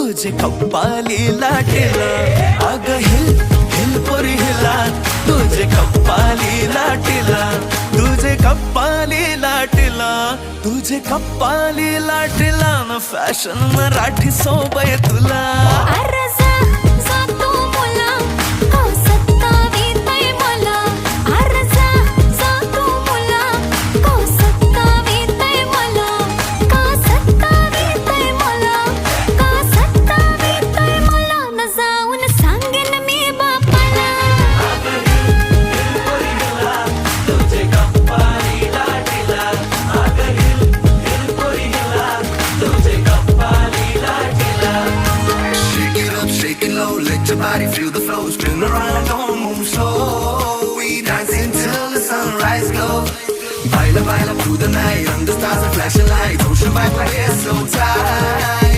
तुझे कप्पाली लाटेला अग हिल हिल पोरी हिला तुझे कप्पाली लाटेला तुझे कप्पाली लाटेला तुझे कप्पाली लाटेला न फॅशन मराठी सोबय तुला आरसा जातो मुला का सत्तावीतय मला आरसा जातो मुला का सत्तावीतय मला का सत्तावीतय मला का सत्तावीतय मला न जाऊन सांगेन मी बापाला तुझे कप्पाली लाटेला अग हिल हिल पोरी हिला तुझे कप्पाली लाटेला Shake it up, shake it low, let your body feel the flow. Spin around, don't move slow. We dancing till the sunrise glow. Baila, baila through the night, under stars and flashing lights. Ocean vibe like it's so tight.